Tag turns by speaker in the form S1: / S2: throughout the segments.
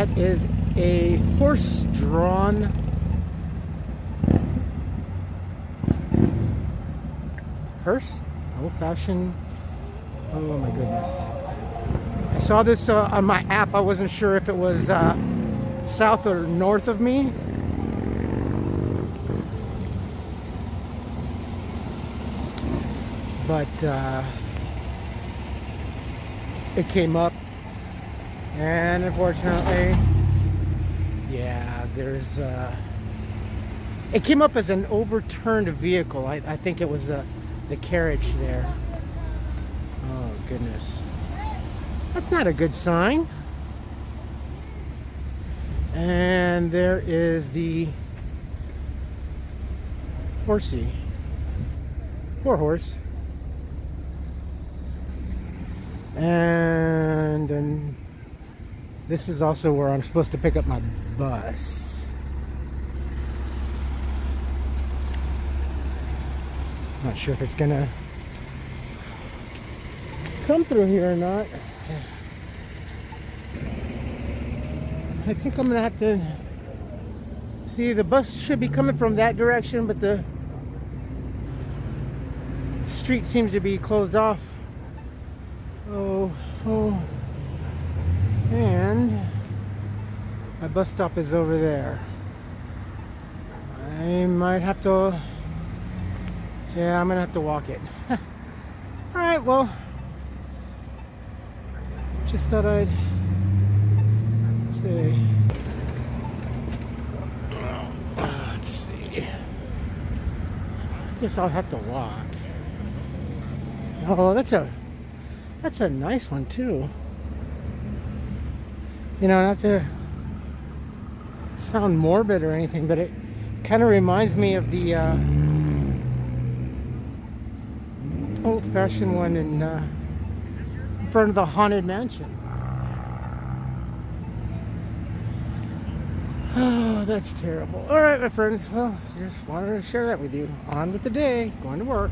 S1: That is a horse-drawn hearse, old-fashioned. Oh my goodness! I saw this on my app. I wasn't sure if it was south or north of me. But it came up, and unfortunately, yeah, there's it came up as an overturned vehicle. I think it was the carriage there. Oh goodness, that's not a good sign. And there is the horsey. Poor horse. And then this is also where I'm supposed to pick up my bus. Not sure if it's gonna come through here or not. I think I'm gonna have to see. The bus should be coming from that direction, but the street seems to be closed off. Oh, and my bus stop is over there. I might have to, yeah, I'm gonna have to walk it. All right, well, just thought I'd see. Let's see. I guess I'll have to walk. Oh, that's a nice one too. You know, not to sound morbid or anything, but it kind of reminds me of the old-fashioned one in front of the Haunted Mansion. Oh, that's terrible. All right, my friends. Well, just wanted to share that with you. On with the day. Going to work.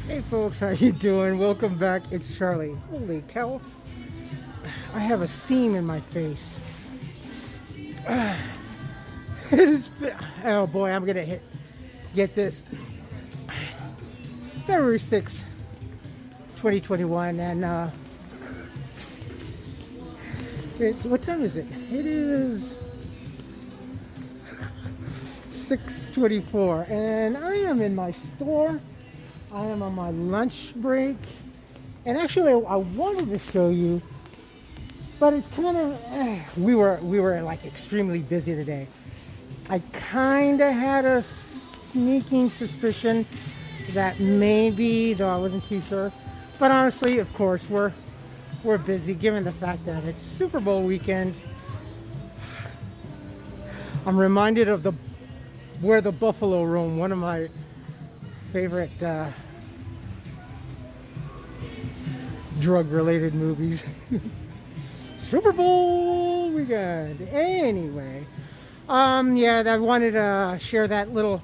S1: Hey folks, how you doing? Welcome back. It's Charlie. Holy cow. I have a seam in my face. It is, oh boy, I'm gonna get this. February 6th, 2021, and what time is it? It is 6:24, and I am in my store. I am on my lunch break, and actually I wanted to show you, but it's kind of we were like extremely busy today. I kind of had a sneaking suspicion that maybe, though I wasn't too sure, but honestly, of course, we're busy given the fact that it's Super Bowl weekend. I'm reminded of Where the Buffalo Roam, one of my favorite drug-related movies. Super Bowl weekend. Anyway, yeah, I wanted to share that little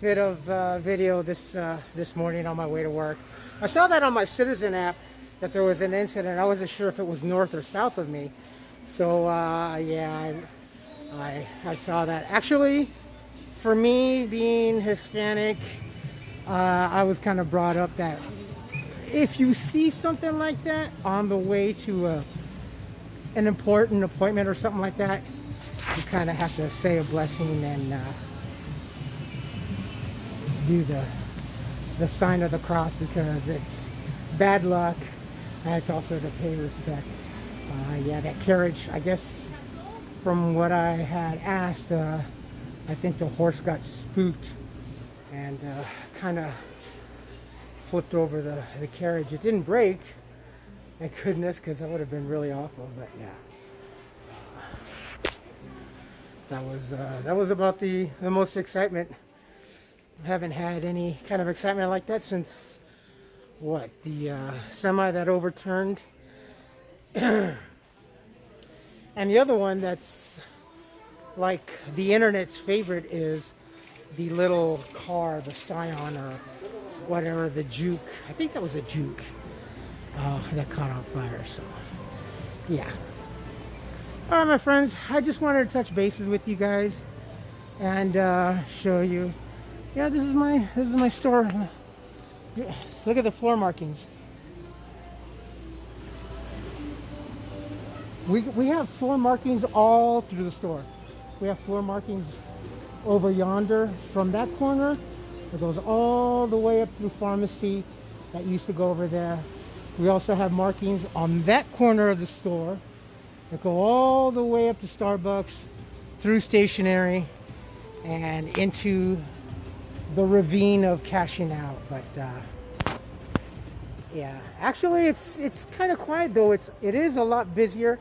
S1: bit of video this morning on my way to work. I saw that on my Citizen app that there was an incident. I wasn't sure if it was north or south of me. So yeah, I saw that. Actually, for me being Hispanic, I was kind of brought up that if you see something like that on the way to an important appointment or something like that, you kind of have to say a blessing and do the sign of the cross, because it's bad luck, and it's also to pay respect. Yeah, that carriage, I guess from what I had asked, I think the horse got spooked and kind of flipped over the carriage. It didn't break, thank goodness, because that would have been really awful. But yeah, that was about the most excitement. I haven't had any kind of excitement like that since what, the semi that overturned. And the other one that's like the internet's favorite is the little car, the Scion or whatever, the Juke. I think that was a Juke that caught on fire. So yeah. All right, my friends, I just wanted to touch bases with you guys and show you. Yeah, this is my store. Look at the floor markings. We have floor markings all through the store. We have floor markings over yonder from that corner. It goes all the way up through pharmacy that used to go over there. We also have markings on that corner of the store that go all the way up to Starbucks, through stationery, and into the ravine of cashing out. But yeah, actually it's kind of quiet though. It is a lot busier.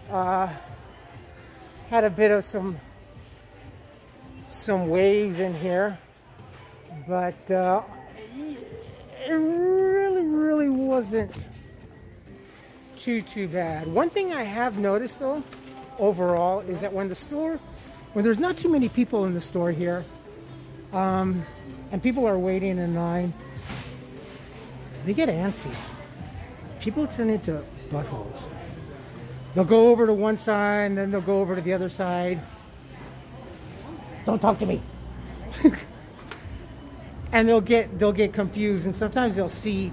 S1: Had a bit of some waves in here, but it really wasn't too bad. One thing I have noticed though overall is that when there's not too many people in the store here, and people are waiting in line, they get antsy. People turn into buttholes. They'll go over to one side and then they'll go over to the other side. Don't talk to me. And they'll get confused, and sometimes they'll see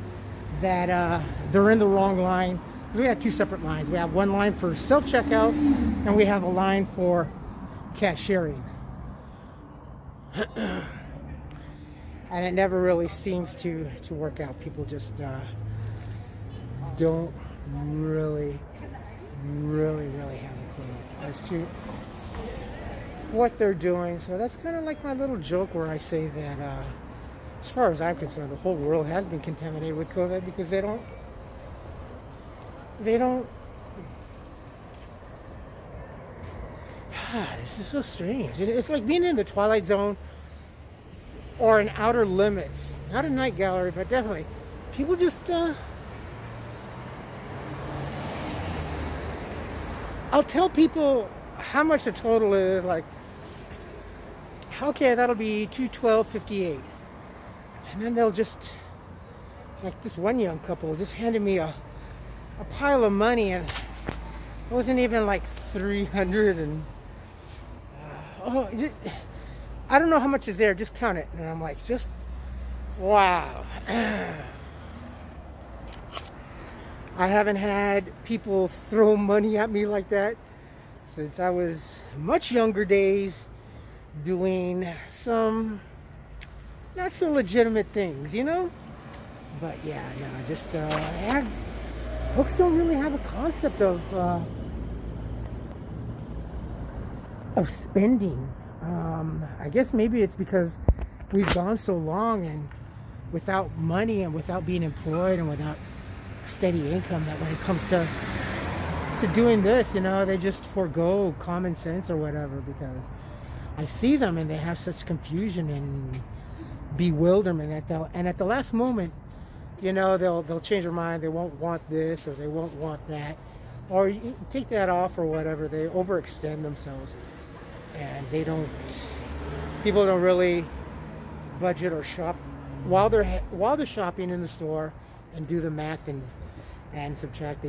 S1: that they're in the wrong line. Because we have two separate lines. We have one line for self-checkout and we have a line for cashiering. And it never really seems to work out. People just don't really have a clue as to what they're doing. So that's kind of like my little joke where I say that as far as I'm concerned, the whole world has been contaminated with COVID, because they don't this is so strange. It's like being in the Twilight Zone or in Outer Limits. Not a night gallery, but definitely people just I'll tell people how much the total is, like, okay, that'll be $212.58, and then they'll just, like this one young couple just handed me a pile of money, and it wasn't even like 300, and I don't know how much is there, just count it. And I'm like, just wow. I haven't had people throw money at me like that since I was much younger days, doing some not so legitimate things, you know. But yeah, no, just folks don't really have a concept of spending. I guess maybe it's because we've gone so long and without money and without being employed and without steady income, that when it comes to doing this, you know, they just forego common sense or whatever, because I see them and they have such confusion and bewilderment at the last moment, you know, they'll change their mind. They won't want this or they won't want that, or you take that off or whatever. They overextend themselves, and people don't really budget or shop while they're shopping in the store and do the math and subtract.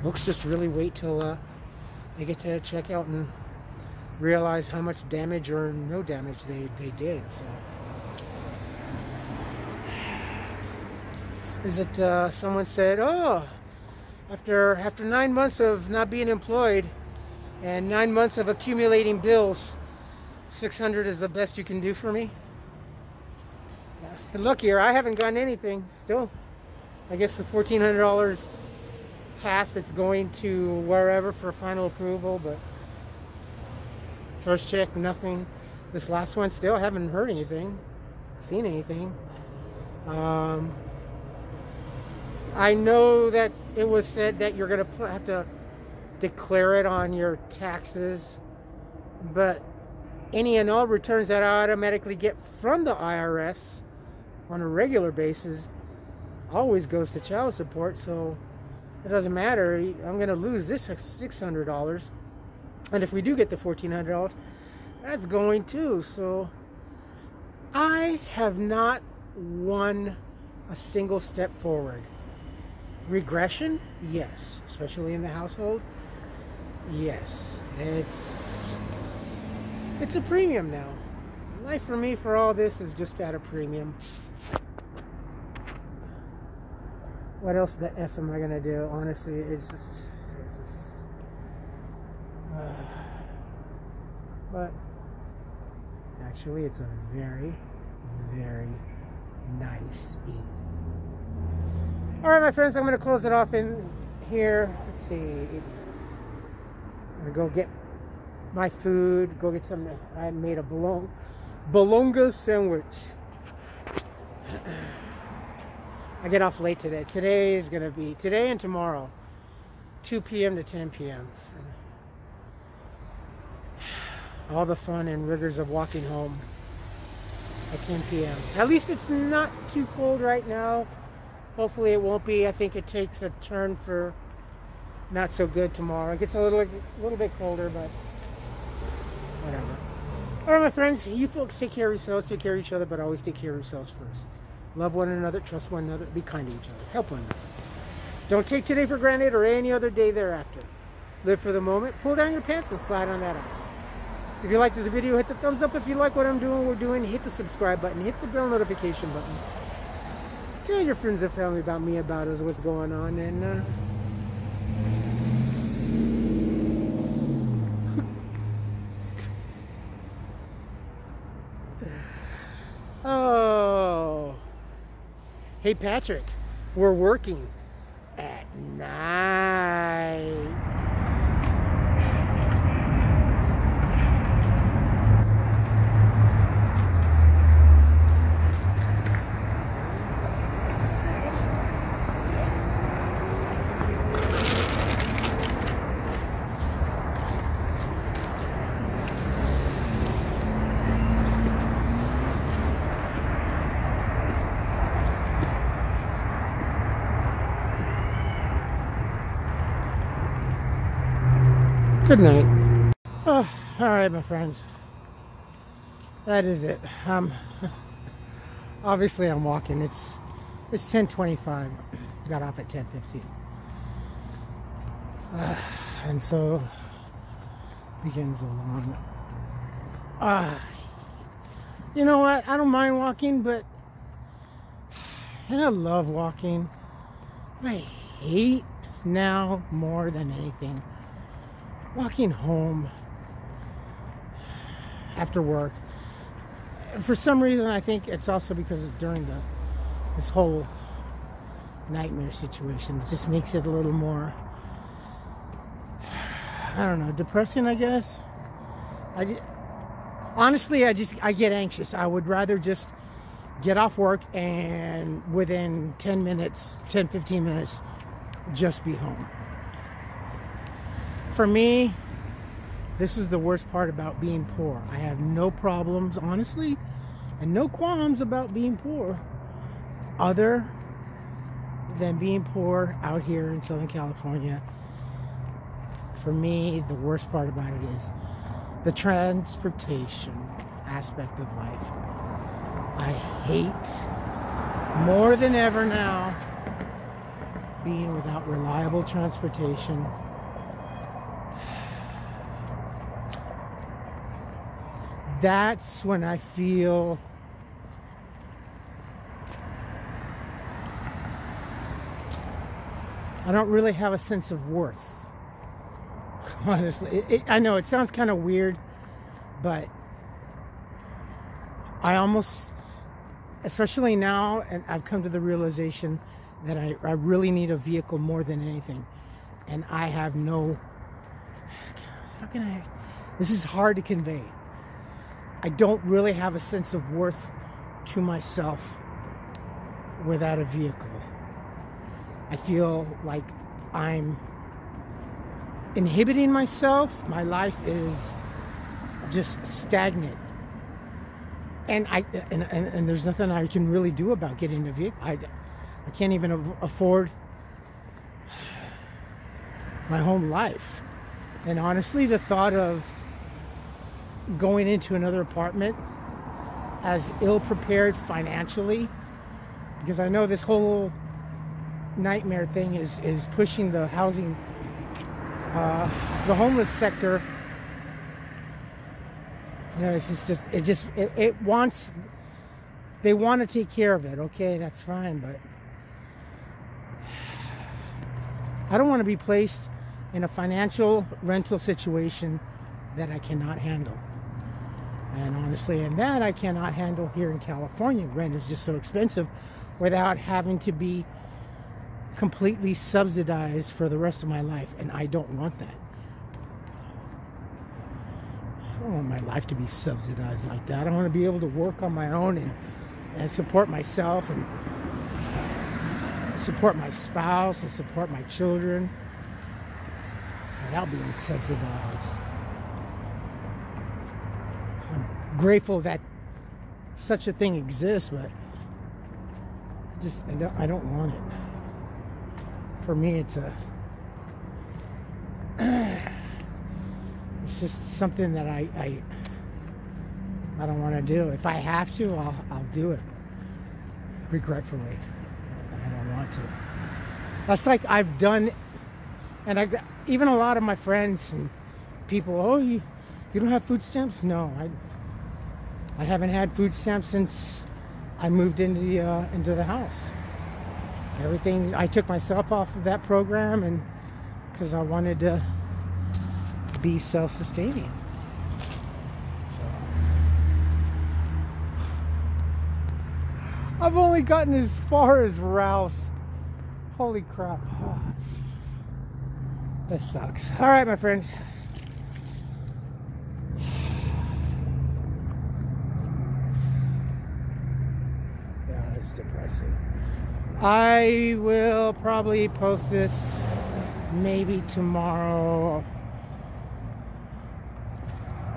S1: Folks just really wait till they get to checkout and realize how much damage or no damage they did. So is it someone said, oh, after 9 months of not being employed and 9 months of accumulating bills, $600 is the best you can do for me? And look here, I haven't gotten anything still. I guess the $1,400 passed. It's going to wherever for final approval, but first check, nothing. This last one, still haven't heard anything, seen anything. I know that it was said that you're going to have to declare it on your taxes, but any and all returns that I automatically get from the IRS on a regular basis always goes to child support, so it doesn't matter. I'm going to lose this $600, and if we do get the $1,400, that's going too. So I have not won a single step forward. Regression? Yes. Especially in the household? Yes. It's a premium now. Life for me for all this is just at a premium. What else the F am I gonna do? Honestly, it's just but actually it's a very, very nice evening. Alright, my friends, I'm gonna close it off in here. Let's see. I'm gonna go get my food, go get some. I made a bologna sandwich. I get off late today. Today is going to be, today and tomorrow, 2 p.m. to 10 p.m. All the fun and rigors of walking home at 10 p.m. At least it's not too cold right now. Hopefully it won't be. I think it takes a turn for not so good tomorrow. It gets a little bit colder, but whatever. All right, my friends, you folks take care of yourselves, take care of each other, but always take care of yourselves first. Love one another, trust one another, be kind to each other, help one another. Don't take today for granted or any other day thereafter. Live for the moment, pull down your pants and slide on that ice. If you like this video, hit the thumbs up. If you like what I'm doing, we're doing, hit the subscribe button, hit the bell notification button. Tell your friends and family about me, about us, what's going on, and oh, hey Patrick, we're working at night. Good night. Oh, all right, my friends. That is it. Obviously, I'm walking. It's 10:25. Got off at 10:50. And so begins the long. You know what? I don't mind walking, but and I love walking. What I hate now more than anything, walking home after work. For some reason, I think it's also because during this whole nightmare situation, it just makes it a little more, I don't know, depressing, I guess. Honestly, I get anxious. I would rather just get off work and within 10 minutes, 10-15 minutes, just be home. For me, this is the worst part about being poor. I have no problems, honestly, and no qualms about being poor, other than being poor out here in Southern California. For me, the worst part about it is the transportation aspect of life. hate more than ever now being without reliable transportation. That's when I feel I don't really have a sense of worth. Honestly, I know it sounds kind of weird, but I almost, especially now, and I've come to the realization that I really need a vehicle more than anything. And I have no, how can I, this is hard to convey. I don't really have a sense of worth to myself without a vehicle. I feel like I'm inhibiting myself. My life is just stagnant. And and there's nothing I can really do about getting a vehicle. I can't even afford my home life. And honestly, the thought of going into another apartment as ill-prepared financially, because I know this whole nightmare thing is pushing the housing, the homeless sector. You know, it wants, they want to take care of it. Okay, that's fine, but I don't want to be placed in a financial rental situation that I cannot handle. And honestly, and that I cannot handle here in California. Rent is just so expensive without having to be completely subsidized for the rest of my life, and I don't want that. I don't want my life to be subsidized like that. I want to be able to work on my own and support myself and support my spouse and support my children without being subsidized. I'm grateful that such a thing exists, but I don't want it. For me, it's just something that I don't want to do. If I have to, I'll do it. Regretfully, I don't want to. That's like I've done, and even a lot of my friends and people. Oh, you don't have food stamps? No, I haven't had food stamps since I moved into the house. Everything, I took myself off of that program, and because I wanted to be self-sustaining. So I've only gotten as far as Rouse. Holy crap. Oh, that sucks. All right, my friends. Yeah, it's depressing. I will probably post this maybe tomorrow.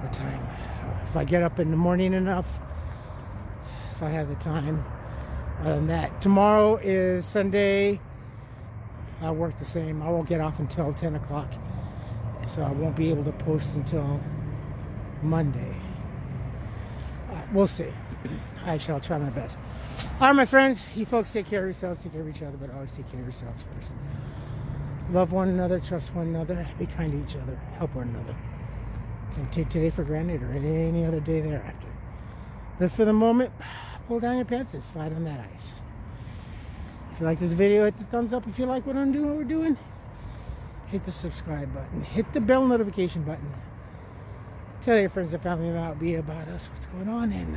S1: What time? If I get up in the morning enough, if I have the time. Other than that, tomorrow is Sunday. I'll work the same. I won't get off until 10 o'clock. So I won't be able to post until Monday. We'll see. I shall try my best. All right, my friends. You folks take care of yourselves, take care of each other, but always take care of yourselves first. Love one another, trust one another, be kind to each other, help one another. Don't take today for granted or any other day thereafter. Live for the moment, pull down your pants and slide on that ice. If you like this video, hit the thumbs up. If you like what we're doing, hit the subscribe button. Hit the bell notification button. Tell your friends and family about us, what's going on, and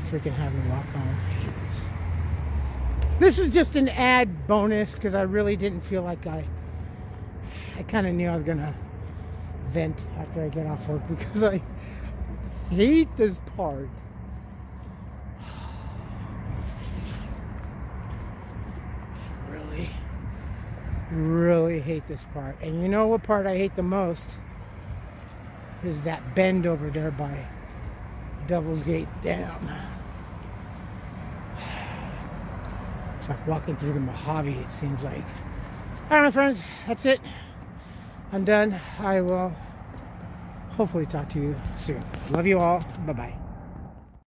S1: freaking having to walk home. I hate this. This is just an ad bonus because I really didn't feel like I kind of knew I was gonna vent after I get off work because I hate this part. Really hate this part. And you know what part I hate the most is that bend over there by Devil's Gate Dam. It's like walking through the Mojave, it seems like. Alright, my friends, that's it. I'm done. I will hopefully talk to you soon. Love you all. Bye-bye.